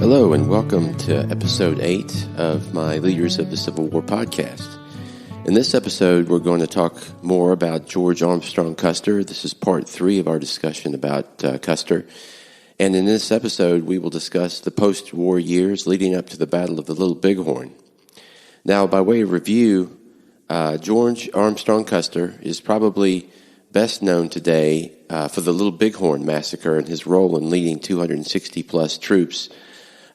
Hello and welcome to episode 8 of my Leaders of the Civil War podcast. In this episode, we're going to talk more about George Armstrong Custer. This is part 3 of our discussion about Custer. And in this episode, we will discuss the post-war years leading up to the Battle of the Little Bighorn. Now, by way of review, George Armstrong Custer is probably best known today for the Little Bighorn Massacre and his role in leading 260-plus troops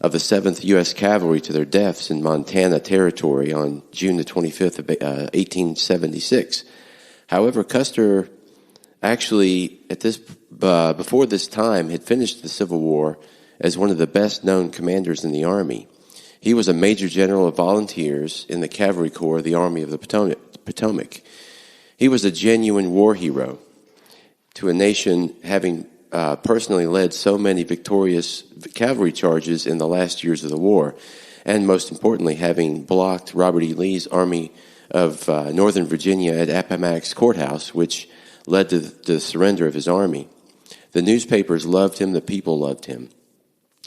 of the 7th U.S. Cavalry to their deaths in Montana Territory on June the 25th of 1876. However, Custer actually, before this time, had finished the Civil War as one of the best-known commanders in the Army. He was a Major General of Volunteers in the Cavalry Corps of the Army of the Potomac. He was a genuine war hero to a nation having personally led so many victorious cavalry charges in the last years of the war, and most importantly, having blocked Robert E. Lee's Army of Northern Virginia at Appomattox Courthouse, which led to the surrender of his army. The newspapers loved him, the people loved him.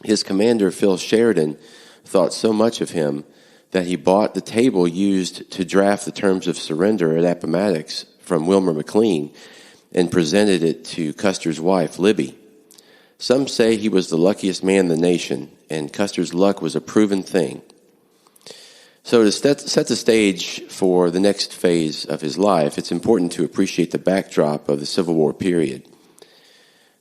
His commander, Phil Sheridan, thought so much of him that he bought the table used to draft the terms of surrender at Appomattox from Wilmer McLean and presented it to Custer's wife, Libby. Some say he was the luckiest man in the nation, and Custer's luck was a proven thing. So to set the stage for the next phase of his life, it's important to appreciate the backdrop of the Civil War period.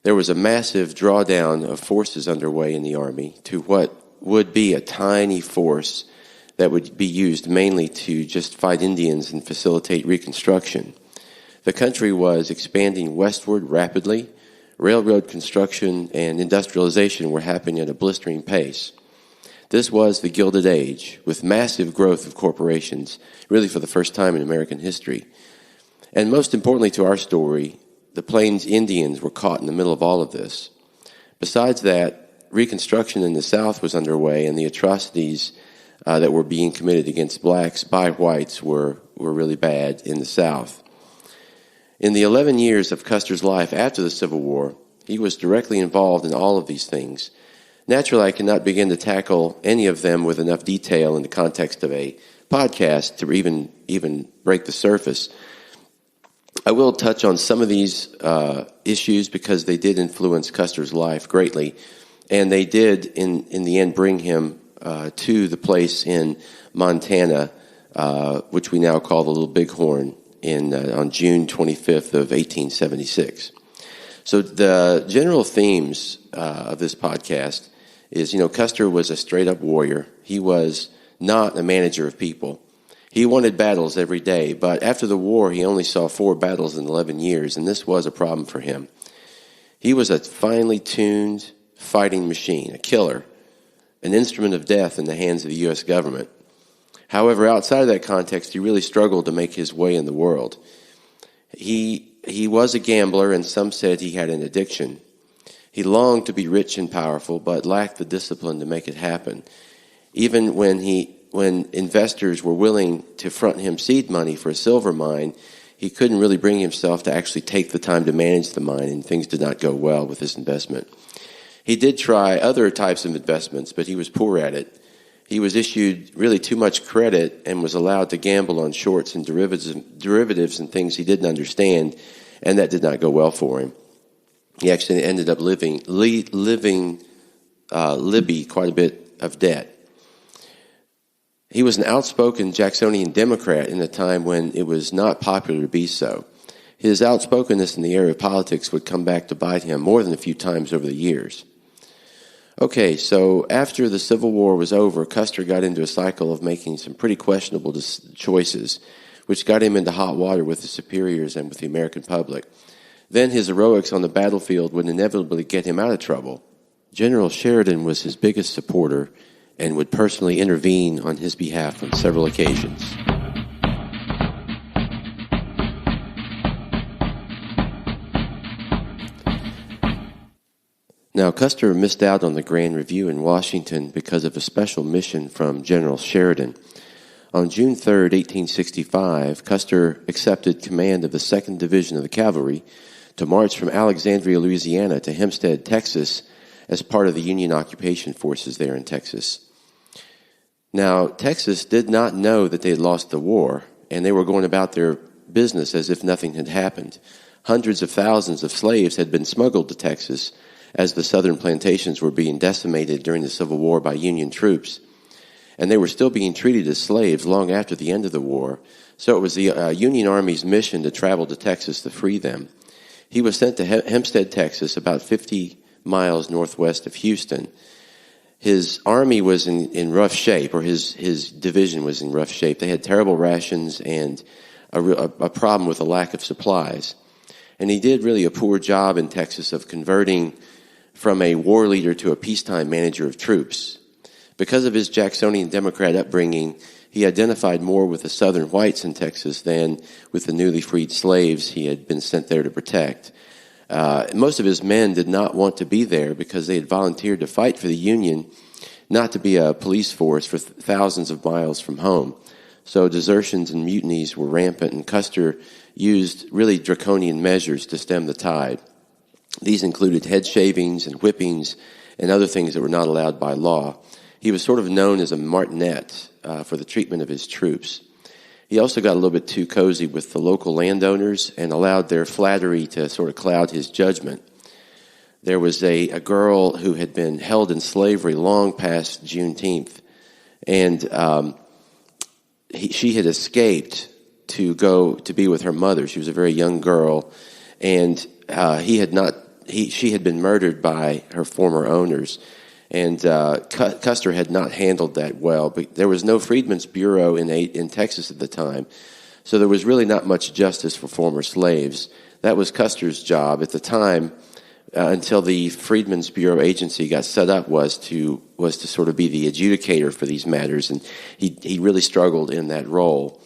There was a massive drawdown of forces underway in the Army to what would be a tiny force that would be used mainly to just fight Indians and facilitate Reconstruction. The country was expanding westward rapidly. Railroad construction and industrialization were happening at a blistering pace. This was the Gilded Age, with massive growth of corporations, really for the first time in American history. And most importantly to our story, the Plains Indians were caught in the middle of all of this. Besides that, Reconstruction in the South was underway, and the atrocities that were being committed against blacks by whites were really bad in the South. In the 11 years of Custer's life after the Civil War, he was directly involved in all of these things. Naturally, I cannot begin to tackle any of them with enough detail in the context of a podcast to even break the surface. I will touch on some of these issues because they did influence Custer's life greatly, and they did, in the end, bring him to the place in Montana, which we now call the Little Bighorn, on June 25th of 1876. So the general themes of this podcast is, Custer was a straight-up warrior. He was not a manager of people. He wanted battles every day, but after the war, he only saw 4 battles in 11 years, and this was a problem for him. He was a finely tuned fighting machine, a killer, an instrument of death in the hands of the U.S. government. However, outside of that context, he really struggled to make his way in the world. He was a gambler, and some said he had an addiction. He longed to be rich and powerful, but lacked the discipline to make it happen. Even when investors were willing to front him seed money for a silver mine, he couldn't really bring himself to actually take the time to manage the mine, and things did not go well with his investment. He did try other types of investments, but he was poor at it. He was issued really too much credit and was allowed to gamble on shorts and derivatives and things he didn't understand, and that did not go well for him. He actually ended up leaving Libby quite a bit of debt. He was an outspoken Jacksonian Democrat in a time when it was not popular to be so. His outspokenness in the area of politics would come back to bite him more than a few times over the years. Okay, so after the Civil War was over, Custer got into a cycle of making some pretty questionable choices, which got him into hot water with his superiors and with the American public. Then his heroics on the battlefield would inevitably get him out of trouble. General Sheridan was his biggest supporter and would personally intervene on his behalf on several occasions. Now, Custer missed out on the Grand Review in Washington because of a special mission from General Sheridan. On June 3, 1865, Custer accepted command of the 2nd Division of the Cavalry to march from Alexandria, Louisiana to Hempstead, Texas, as part of the Union occupation forces there in Texas. Now, Texas did not know that they had lost the war, and they were going about their business as if nothing had happened. Hundreds of thousands of slaves had been smuggled to Texas as the southern plantations were being decimated during the Civil War by Union troops. And they were still being treated as slaves long after the end of the war. So it was the Union Army's mission to travel to Texas to free them. He was sent to Hempstead, Texas, about 50 miles northwest of Houston. His army was in rough shape, or his division was in rough shape. They had terrible rations and a problem with a lack of supplies. And he did really a poor job in Texas of converting from a war leader to a peacetime manager of troops. Because of his Jacksonian Democrat upbringing, he identified more with the southern whites in Texas than with the newly freed slaves he had been sent there to protect. Most of his men did not want to be there because they had volunteered to fight for the Union, not to be a police force for thousands of miles from home. So desertions and mutinies were rampant, and Custer used really draconian measures to stem the tide. These included head shavings and whippings and other things that were not allowed by law. He was sort of known as a martinet for the treatment of his troops. He also got a little bit too cozy with the local landowners and allowed their flattery to sort of cloud his judgment. There was a girl who had been held in slavery long past Juneteenth, and she had escaped to go to be with her mother. She was a very young girl, and she had been murdered by her former owners. And Custer had not handled that well. But there was no Freedmen's Bureau in Texas at the time, so there was really not much justice for former slaves. That was Custer's job at the time, until the Freedmen's Bureau agency got set up, was to sort of be the adjudicator for these matters, and he really struggled in that role.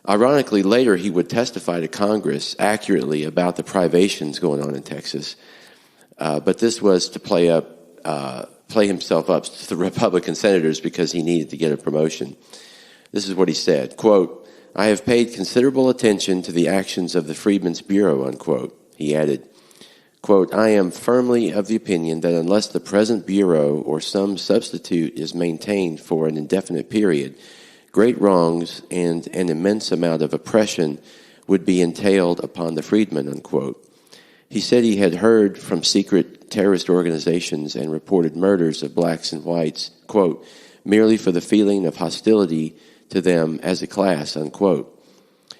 Ironically, later he would testify to Congress accurately about the privations going on in Texas, but this was to play himself up to the Republican senators because he needed to get a promotion. This is what he said, quote, "I have paid considerable attention to the actions of the Freedmen's Bureau," unquote. He added, quote, "I am firmly of the opinion that unless the present Bureau or some substitute is maintained for an indefinite period, great wrongs and an immense amount of oppression would be entailed upon the freedmen," unquote. He said he had heard from secret terrorist organizations and reported murders of blacks and whites, quote, "merely for the feeling of hostility to them as a class," unquote.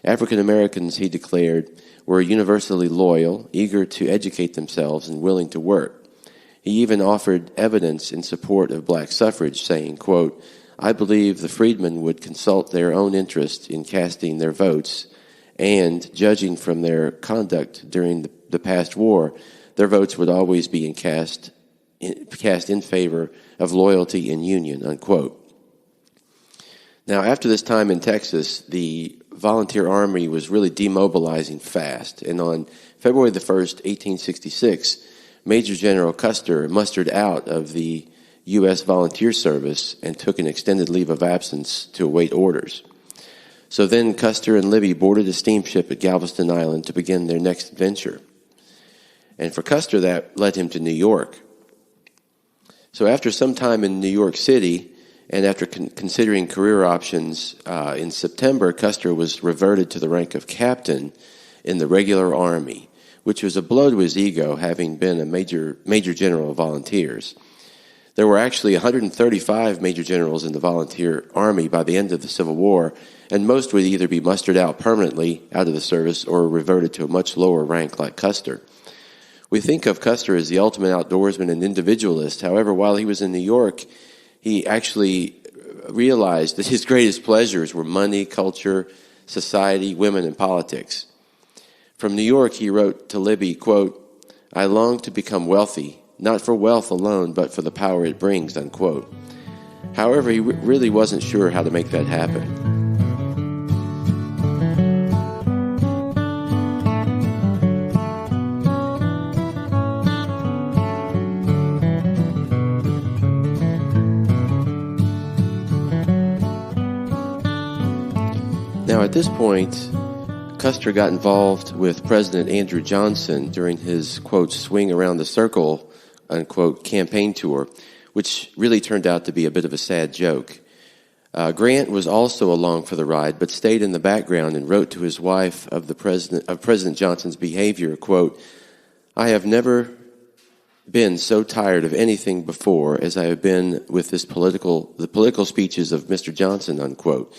African Americans, he declared, were universally loyal, eager to educate themselves, and willing to work. He even offered evidence in support of black suffrage, saying, quote, "I believe the freedmen would consult their own interest in casting their votes, and, judging from their conduct during the past war, their votes would always be cast in favor of loyalty and union," unquote. Now, after this time in Texas, the volunteer army was really demobilizing fast, and on February the 1st, 1866, Major General Custer mustered out of the U.S. Volunteer Service and took an extended leave of absence to await orders. So then Custer and Libby boarded a steamship at Galveston Island to begin their next adventure. And for Custer, that led him to New York. So after some time in New York City, and after considering career options, in September, Custer was reverted to the rank of captain in the regular army, which was a blow to his ego, having been a major general of volunteers. There were actually 135 major generals in the volunteer army by the end of the Civil War, and most would either be mustered out permanently out of the service or reverted to a much lower rank like Custer. We think of Custer as the ultimate outdoorsman and individualist. However, while he was in New York, he actually realized that his greatest pleasures were money, culture, society, women, and politics. From New York, he wrote to Libby, quote, "I long to become wealthy, not for wealth alone, but for the power it brings," unquote. However, he really wasn't sure how to make that happen. Now, at this point, Custer got involved with President Andrew Johnson during his, quote, "swing around the circle," unquote, campaign tour, which really turned out to be a bit of a sad joke. Grant was also along for the ride, but stayed in the background and wrote to his wife of President Johnson's behavior, quote, "I have never been so tired of anything before as I have been with the political speeches of Mr. Johnson," unquote.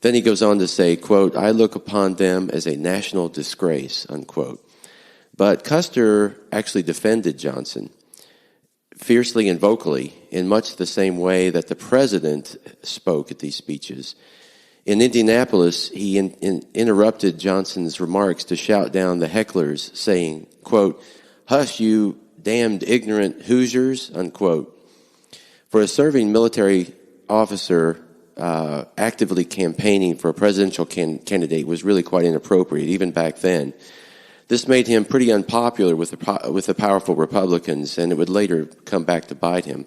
Then he goes on to say, quote, "I look upon them as a national disgrace," unquote. But Custer actually defended Johnson fiercely and vocally in much the same way that the president spoke at these speeches. In Indianapolis, he interrupted Johnson's remarks to shout down the hecklers, saying, quote, "Hush, you damned ignorant Hoosiers," unquote. For a serving military officer, actively campaigning for a presidential candidate was really quite inappropriate, even back then. This made him pretty unpopular with the powerful Republicans, and it would later come back to bite him.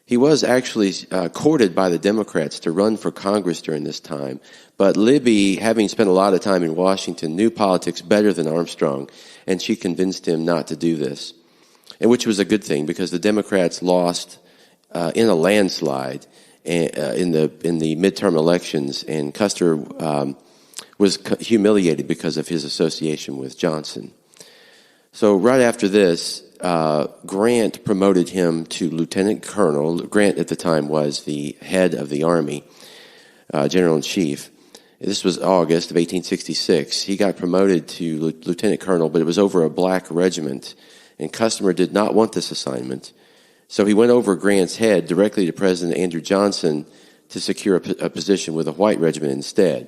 He was actually courted by the Democrats to run for Congress during this time, but Libby, having spent a lot of time in Washington, knew politics better than Armstrong, and she convinced him not to do this, and which was a good thing because the Democrats lost in a landslide in the midterm elections, and Custer was humiliated because of his association with Johnson. So right after this, Grant promoted him to lieutenant colonel. Grant at the time was the head of the Army, general-in-chief. This was August of 1866. He got promoted to lieutenant colonel, but it was over a black regiment, and Custer did not want this assignment. So he went over Grant's head directly to President Andrew Johnson to secure a position with a white regiment instead.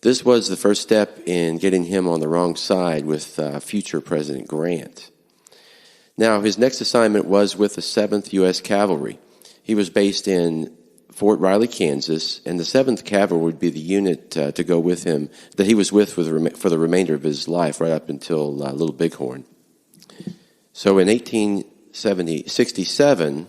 This was the first step in getting him on the wrong side with future President Grant. Now, his next assignment was with the 7th U.S. Cavalry. He was based in Fort Riley, Kansas, and the 7th Cavalry would be the unit to go with him that he was with for the remainder of his life, right up until Little Bighorn. So in 1867,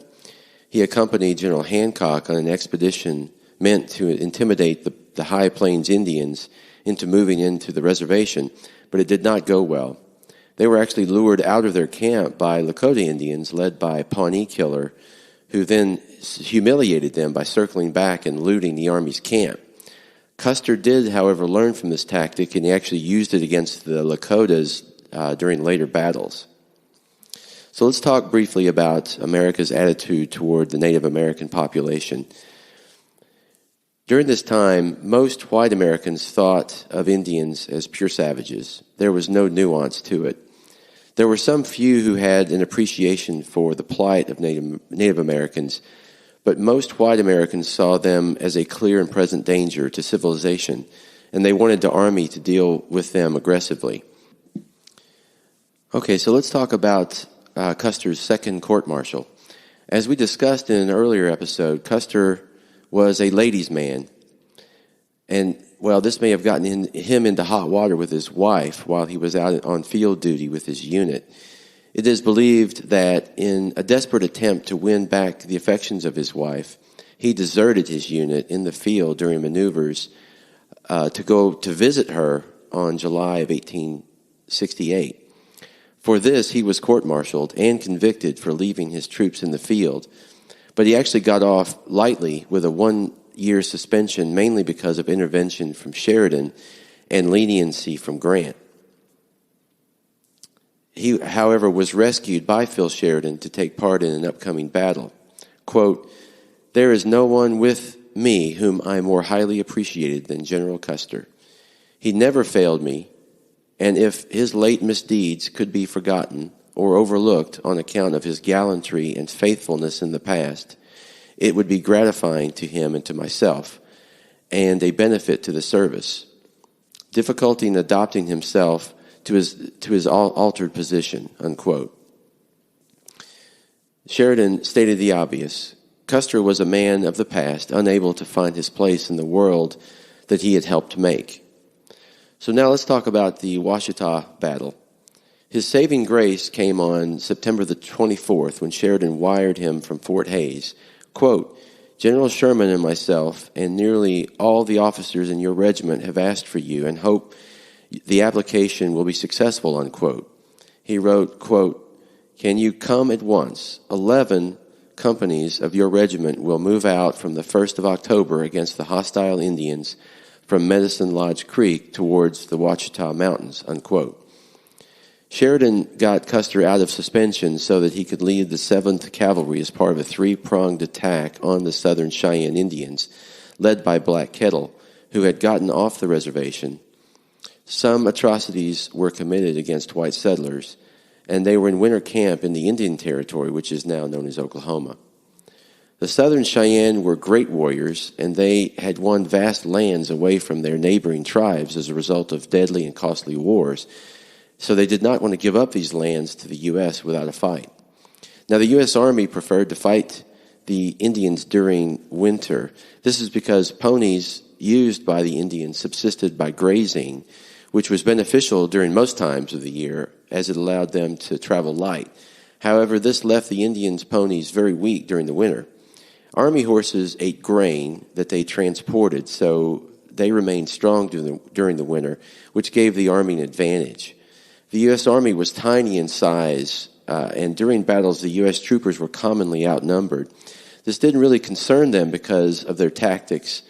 he accompanied General Hancock on an expedition meant to intimidate the High Plains Indians into moving into the reservation, but it did not go well. They were actually lured out of their camp by Lakota Indians led by Pawnee Killer, who then humiliated them by circling back and looting the Army's camp. Custer did, however, learn from this tactic, and he actually used it against the Lakotas during later battles. So let's talk briefly about America's attitude toward the Native American population. During this time, most white Americans thought of Indians as pure savages. There was no nuance to it. There were some few who had an appreciation for the plight of Native Americans, but most white Americans saw them as a clear and present danger to civilization, and they wanted the Army to deal with them aggressively. Okay, so let's talk about Custer's second court-martial. As we discussed in an earlier episode, Custer was a ladies' man. And, well, this may have gotten him into hot water with his wife while he was out on field duty with his unit. It is believed that in a desperate attempt to win back the affections of his wife, he deserted his unit in the field during maneuvers to go to visit her on July of 1868. For this, he was court-martialed and convicted for leaving his troops in the field. But he actually got off lightly with a 1-year suspension, mainly because of intervention from Sheridan and leniency from Grant. He, however, was rescued by Phil Sheridan to take part in an upcoming battle. Quote, "There is no one with me whom I more highly appreciated than General Custer. He never failed me, and if his late misdeeds could be forgotten or overlooked on account of his gallantry and faithfulness in the past, it would be gratifying to him and to myself, and a benefit to the service. Difficulty in adapting himself to his altered position," unquote. Sheridan stated the obvious. Custer was a man of the past, unable to find his place in the world that he had helped make. So now let's talk about the Washita battle. His saving grace came on September the 24th when Sheridan wired him from Fort Hays, quote, "General Sherman and myself and nearly all the officers in your regiment have asked for you and hope the application will be successful," unquote. He wrote, quote, "Can you come at once? 11 companies of your regiment will move out from the 1st of October against the hostile Indians from Medicine Lodge Creek towards the Ouachita Mountains," unquote. Sheridan got Custer out of suspension so that he could lead the 7th Cavalry as part of a three-pronged attack on the Southern Cheyenne Indians, led by Black Kettle, who had gotten off the reservation. Some atrocities were committed against white settlers, and they were in winter camp in the Indian Territory, which is now known as Oklahoma. The Southern Cheyenne were great warriors, and they had won vast lands away from their neighboring tribes as a result of deadly and costly wars, so they did not want to give up these lands to the U.S. without a fight. Now, the U.S. Army preferred to fight the Indians during winter. This is because ponies used by the Indians subsisted by grazing, which was beneficial during most times of the year, as it allowed them to travel light. However, this left the Indians' ponies very weak during the winter. Army horses ate grain that they transported, so they remained strong during the winter, which gave the Army an advantage. The U.S. Army was tiny in size, and during battles, the U.S. troopers were commonly outnumbered. This didn't really concern them because of their tactics.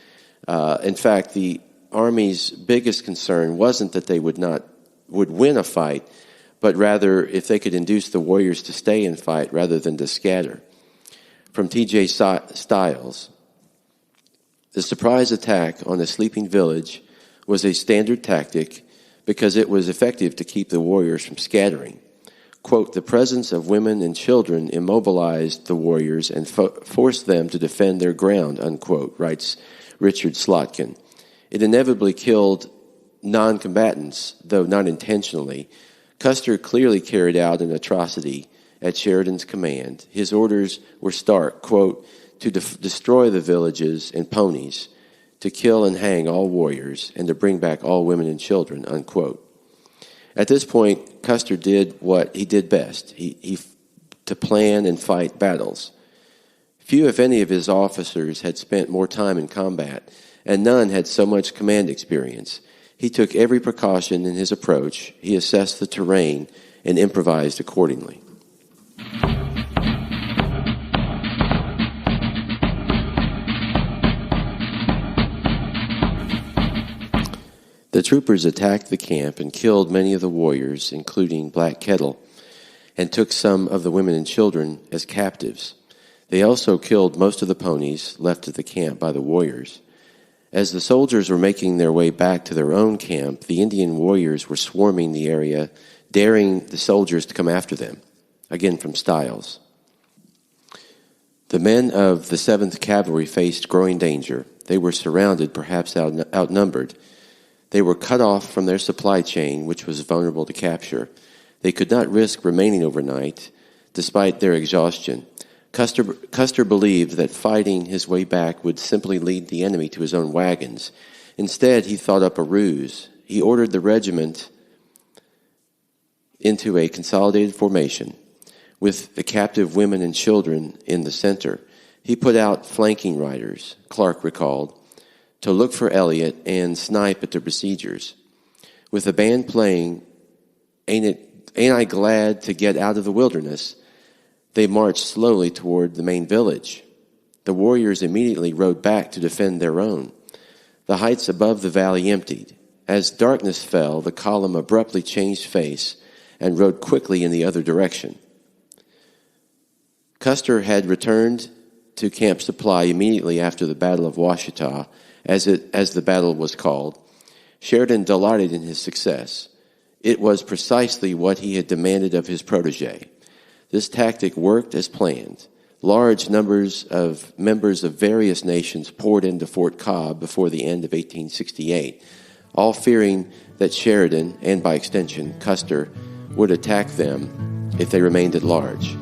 In fact, the Army's biggest concern wasn't that they would win a fight, but rather if they could induce the warriors to stay and fight rather than to scatter. From T.J. Stiles, the surprise attack on a sleeping village was a standard tactic because it was effective to keep the warriors from scattering. Quote, "The presence of women and children immobilized the warriors and forced them to defend their ground," unquote, writes Richard Slotkin. It inevitably killed non-combatants, though not intentionally. Custer clearly carried out an atrocity at Sheridan's command. His orders were stark, quote, "to destroy the villages and ponies, to kill and hang all warriors, and to bring back all women and children," unquote. At this point, Custer did what he did best, he to plan and fight battles. Few, if any, of his officers had spent more time in combat, and none had so much command experience. He took every precaution in his approach. He assessed the terrain and improvised accordingly. The troopers attacked the camp and killed many of the warriors, including Black Kettle, and took some of the women and children as captives. They also killed most of the ponies left at the camp by the warriors. As the soldiers were making their way back to their own camp, the Indian warriors were swarming the area, daring the soldiers to come after them. Again from Stiles. The men of the 7th Cavalry faced growing danger. They were surrounded, perhaps outnumbered. They were cut off from their supply chain, which was vulnerable to capture. They could not risk remaining overnight, despite their exhaustion. Custer believed that fighting his way back would simply lead the enemy to his own wagons. Instead, he thought up a ruse. He ordered the regiment into a consolidated formation, with the captive women and children in the center. He put out flanking riders, Clark recalled, to look for Elliott and snipe at the besiegers. With the band playing, Ain't I Glad to Get Out of the Wilderness, they marched slowly toward the main village. The warriors immediately rode back to defend their own. The heights above the valley emptied. As darkness fell, the column abruptly changed face and rode quickly in the other direction. Custer had returned to Camp Supply immediately after the Battle of Ouachita, as the battle was called. Sheridan delighted in his success. It was precisely what he had demanded of his protege. This tactic worked as planned. Large numbers of members of various nations poured into Fort Cobb before the end of 1868, all fearing that Sheridan, and by extension Custer, would attack them if they remained at large.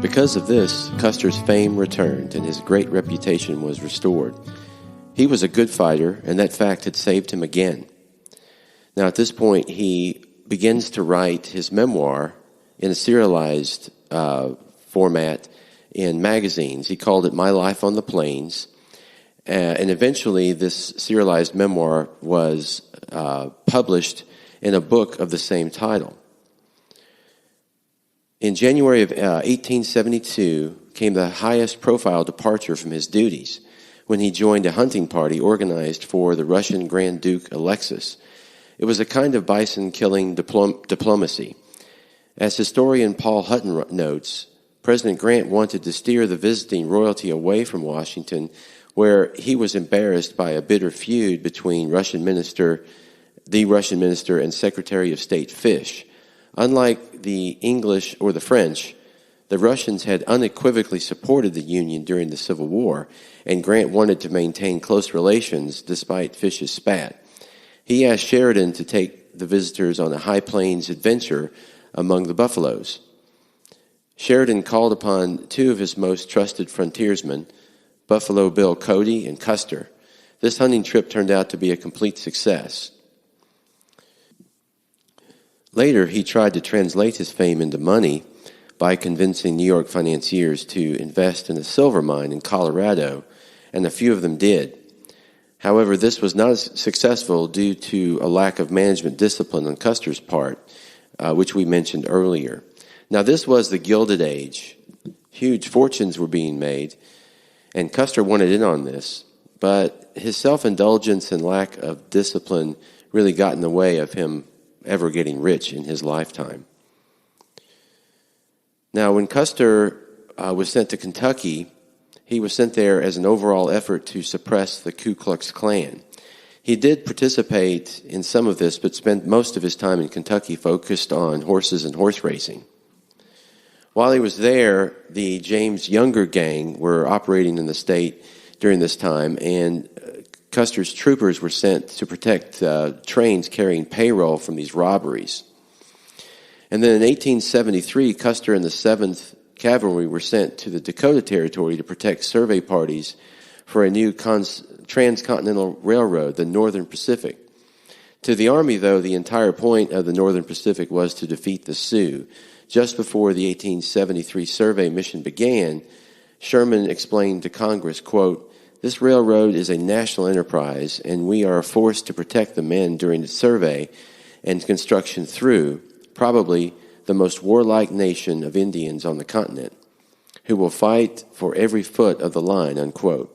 Because of this, Custer's fame returned and his great reputation was restored. He was a good fighter, and that fact had saved him again. Now, at this point, he begins to write his memoir in a serialized format in magazines. He called it My Life on the Plains. And eventually this serialized memoir was published in a book of the same title. In January of 1872 came the highest profile departure from his duties when he joined a hunting party organized for the Russian Grand Duke Alexis. It was a kind of bison-killing diplomacy. As historian Paul Hutton notes, President Grant wanted to steer the visiting royalty away from Washington, where he was embarrassed by a bitter feud between the Russian minister and Secretary of State Fish. Unlike the English or the French, the Russians had unequivocally supported the Union during the Civil War, and Grant wanted to maintain close relations despite Fish's spat. He asked Sheridan to take the visitors on a high plains adventure among the buffaloes. Sheridan called upon two of his most trusted frontiersmen, Buffalo Bill Cody and Custer. This hunting trip turned out to be a complete success. Later, he tried to translate his fame into money by convincing New York financiers to invest in a silver mine in Colorado, and a few of them did. However, this was not as successful due to a lack of management discipline on Custer's part, which we mentioned earlier. Now, this was the Gilded Age. Huge fortunes were being made, and Custer wanted in on this, but his self-indulgence and lack of discipline really got in the way of him ever getting rich in his lifetime. Now, when Custer was sent to Kentucky, he was sent there as an overall effort to suppress the Ku Klux Klan. He did participate in some of this, but spent most of his time in Kentucky focused on horses and horse racing. While he was there, the James Younger gang were operating in the state during this time, and Custer's troopers were sent to protect trains carrying payroll from these robberies. And then in 1873, Custer and the 7th Cavalry were sent to the Dakota Territory to protect survey parties for a new transcontinental railroad, the Northern Pacific. To the Army, though, the entire point of the Northern Pacific was to defeat the Sioux. Just before the 1873 survey mission began, Sherman explained to Congress, quote, "This railroad is a national enterprise, and we are forced to protect the men during the survey and construction through, probably, the most warlike nation of Indians on the continent, who will fight for every foot of the line," unquote.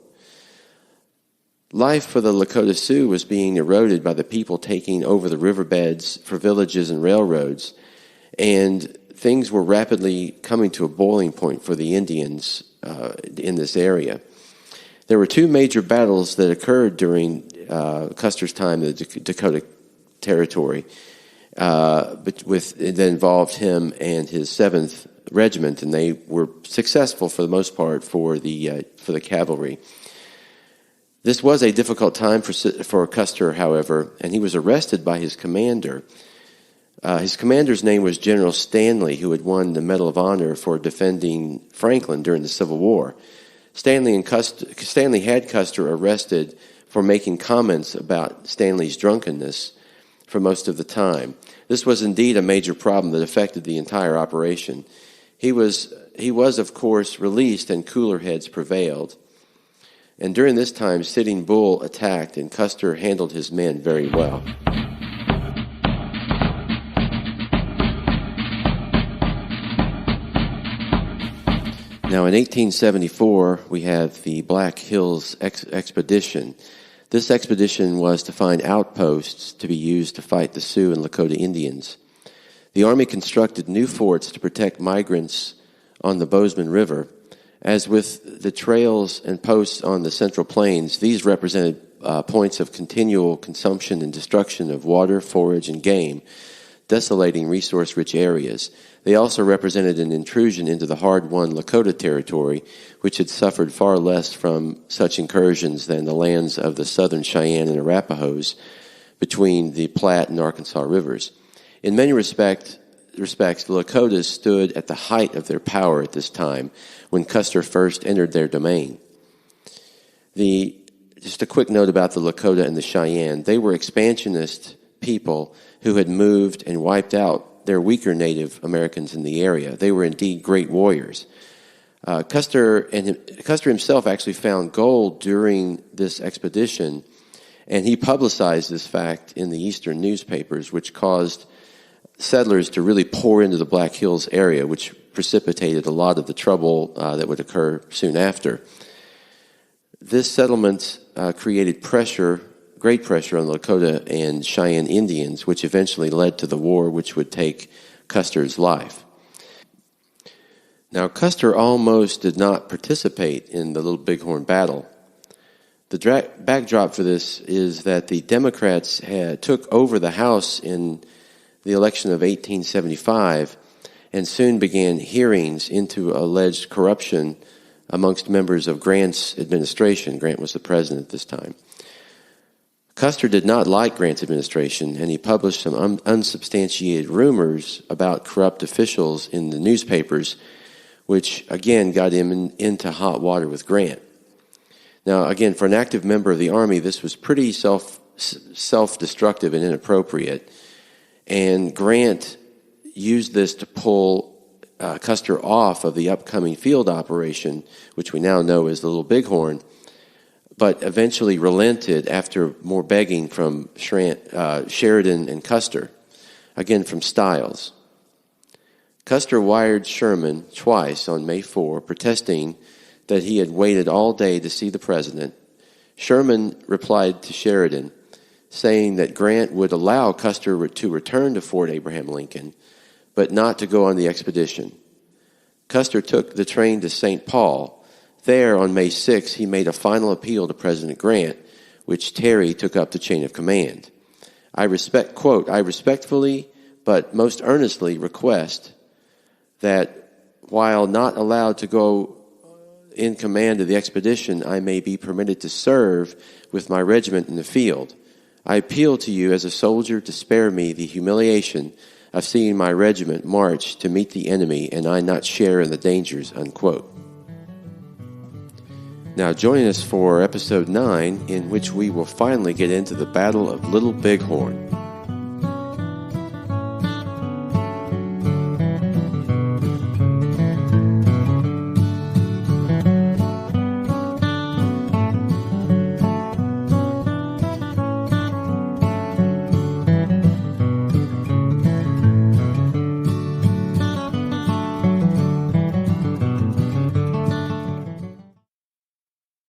Life for the Lakota Sioux was being eroded by the people taking over the riverbeds for villages and railroads, and things were rapidly coming to a boiling point for the Indians in this area. There were two major battles that occurred during Custer's time in the Dakota Territory, that involved him and his 7th Regiment, and they were successful for the most part for the cavalry. This was a difficult time for Custer, however, and he was arrested by his commander. His commander's name was General Stanley, who had won the Medal of Honor for defending Franklin during the Civil War. Stanley had Custer arrested for making comments about Stanley's drunkenness for most of the time. This was indeed a major problem that affected the entire operation. He was, of course, released and cooler heads prevailed. And during this time, Sitting Bull attacked, and Custer handled his men very well. Now, in 1874, we have the Black Hills Expedition. This expedition was to find outposts to be used to fight the Sioux and Lakota Indians. The Army constructed new forts to protect migrants on the Bozeman River. As with the trails and posts on the Central Plains, these represented points of continual consumption and destruction of water, forage, and game, desolating resource-rich areas. They also represented an intrusion into the hard-won Lakota territory, which had suffered far less from such incursions than the lands of the Southern Cheyenne and Arapahoes between the Platte and Arkansas rivers. In many respects, the Lakotas stood at the height of their power at this time when Custer first entered their domain. Just a quick note about the Lakota and the Cheyenne. They were expansionist people who had moved and wiped out their weaker Native Americans in the area. They were indeed great warriors. Custer himself actually found gold during this expedition, and he publicized this fact in the eastern newspapers, which caused settlers to really pour into the Black Hills area, which precipitated a lot of the trouble that would occur soon after. This settlement created great pressure on the Lakota and Cheyenne Indians, which eventually led to the war which would take Custer's life. Now, Custer almost did not participate in the Little Bighorn battle. The backdrop for this is that the Democrats took over the House in the election of 1875 and soon began hearings into alleged corruption amongst members of Grant's administration. Grant was the president at this time. Custer did not like Grant's administration, and he published some unsubstantiated rumors about corrupt officials in the newspapers, which again got him into hot water with Grant. Now, again, for an active member of the Army, this was pretty self-destructive and inappropriate, and Grant used this to pull Custer off of the upcoming field operation, which we now know as the Little Bighorn, but eventually relented after more begging from Sheridan and Custer, again from Stiles. Custer wired Sherman twice on May 4, protesting that he had waited all day to see the president. Sherman replied to Sheridan, saying that Grant would allow Custer to return to Fort Abraham Lincoln, but not to go on the expedition. Custer took the train to St. Paul. There, on May 6, he made a final appeal to President Grant, which Terry took up the chain of command. I respectfully but most earnestly request that while not allowed to go in command of the expedition, I may be permitted to serve with my regiment in the field. I appeal to you as a soldier to spare me the humiliation of seeing my regiment march to meet the enemy and I not share in the dangers, unquote. Now join us for episode 9, in which we will finally get into the Battle of Little Bighorn.